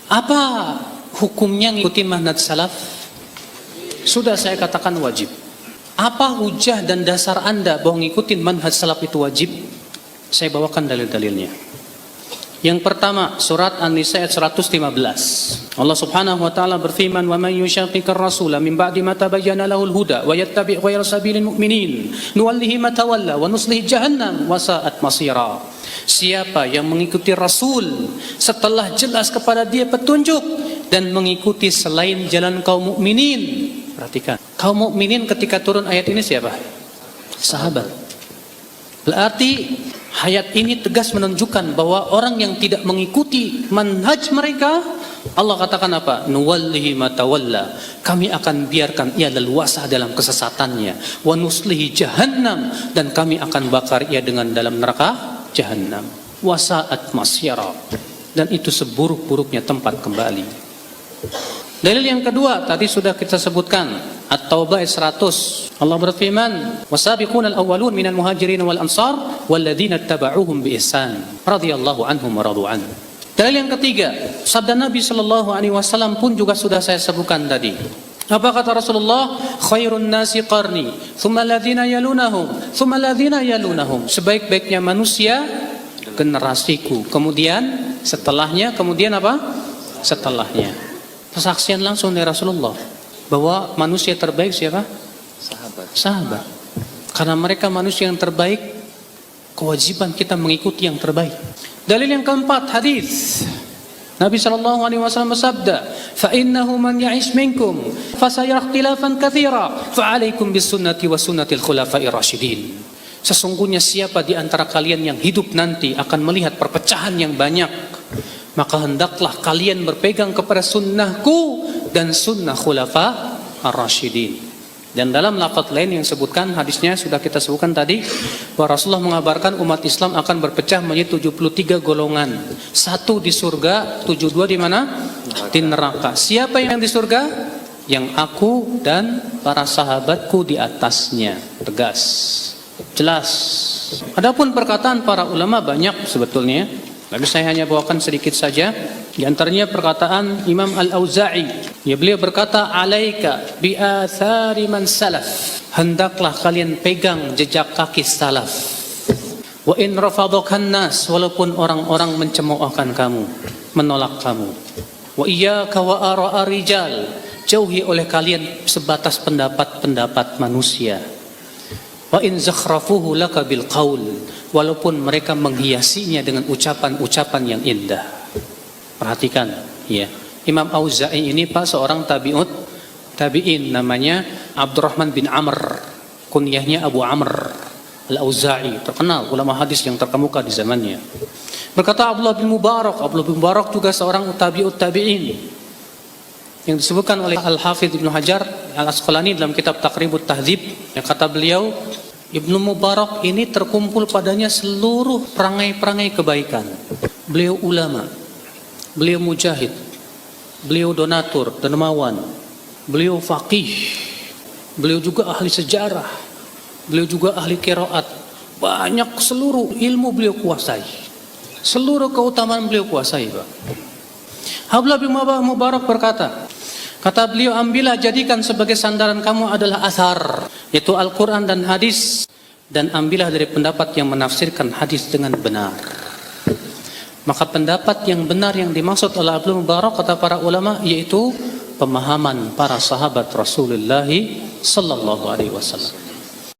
Apa hukumnya ngikuti manhaj salaf? Sudah saya katakan wajib. Apa hujah dan dasar Anda bahwa ngikutin manhaj salaf itu wajib? Saya bawakan dalil-dalilnya. Yang pertama, surat An-Nisa ayat 115. Allah Subhanahu wa taala berfirman, "Wa man yushaqiqir rasula min ba'di ma tabayyana lahul huda wa yattabi' ghayra sabilil mu'minin, nuwallihi ma tawalla wa nuslihi jahannam wa sa'at masira." Siapa yang mengikuti Rasul setelah jelas kepada dia petunjuk dan mengikuti selain jalan kaum mukminin. Perhatikan, kaum mukminin ketika turun ayat ini siapa? Sahabat. Berarti ayat ini tegas menunjukkan bahwa orang yang tidak mengikuti manhaj mereka, Allah katakan apa? Nuwallihi ma tawalla. Kami akan biarkan ia leluasa dalam kesesatannya. Wa nuslihi jahannam, dan kami akan bakar ia dengan dalam neraka jahannam. Wa sa'at masyara, dan itu seburuk-buruknya tempat kembali. Dalil yang kedua tadi sudah kita sebutkan, At-Taubah ayat 100. Allah berfirman, "Wasabiqunal awwalun minal muhajirin wal ansar walladzina ittaba'uuhum bi ihsan radhiyallahu anhum wa radu an." Dalil yang ketiga, sabda Nabi sallallahu alaihi wasallam pun juga sudah saya sebutkan tadi. Apa kata Rasulullah? Khairun nasi qarni, thumma alladzina yalunahum, thumma alladzina yalunahum. Sebaik-baiknya manusia generasiku, kemudian setelahnya, kemudian apa? Setelahnya. Persaksian langsung dari Rasulullah bahwa manusia terbaik siapa? Sahabat. Karena mereka manusia yang terbaik, kewajiban kita mengikuti yang terbaik. Dalil yang keempat, hadis Nabi sallallahu alaihi wasallam bersabda, "Fa innahu man ya'ish minkum fa sayara ikhtilafan katsira, fa 'alaikum bisunnati wa sunnatil khulafa'ir rasyidin." Sesungguhnya siapa di antara kalian yang hidup nanti akan melihat perpecahan yang banyak, maka hendaklah kalian berpegang kepada sunnahku dan sunnah khulafa ar-rasyidin. Dan dalam lafaz lain yang sebutkan, hadisnya sudah kita sebutkan tadi, bahwa Rasulullah mengabarkan umat Islam akan berpecah menjadi 73 golongan. 1 di surga, 72 di mana? Di neraka. Siapa yang di surga? Yang aku dan para sahabatku di atasnya. Tegas, jelas. Adapun perkataan para ulama banyak sebetulnya, tapi saya hanya bawakan sedikit saja. Di antaranya perkataan Imam Al-Auza'i. Ya, beliau berkata, "Alaika bi athari man salaf." Hendaklah kalian pegang jejak kaki salaf. Wa in rafadakan nas, walaupun orang-orang mencemoohkan kamu, menolak kamu. Wa iyyaka wa ara'a rijal. Jauhi oleh kalian sebatas pendapat-pendapat manusia. Wa in zakhrafuhu laka bil qaul, walaupun mereka menghiasinya dengan ucapan-ucapan yang indah. Perhatikan, ya. Imam Auza'i ini Pak seorang tabi'in, namanya Abdurrahman bin Amr, kunyahnya Abu Amr Al-Auza'i, terkenal ulama hadis yang terkemuka di zamannya. Berkata Abdullah bin Mubarak juga seorang tabi'in yang disebutkan oleh Al-Hafidz Ibnu Hajar Al-Asqalani dalam kitab Taqribut Tahdzib. Yang kata beliau, Ibnu Mubarak ini terkumpul padanya seluruh perangai-perangai kebaikan. Beliau ulama, beliau mujahid, beliau donatur, dermawan, beliau faqih, beliau juga ahli sejarah, beliau juga ahli qiraat. Banyak seluruh ilmu beliau kuasai, seluruh keutamaan beliau kuasai, Pak. Abdullah bin Mubarak berkata, kata beliau, ambillah, jadikan sebagai sandaran kamu adalah athar, yaitu Al-Quran dan hadis, dan ambillah dari pendapat yang menafsirkan hadis dengan benar. Maka pendapat yang benar yang dimaksud oleh Abdullah bin Mubarak, kata para ulama, yaitu pemahaman para sahabat Rasulullah sallallahu alaihi wasallam.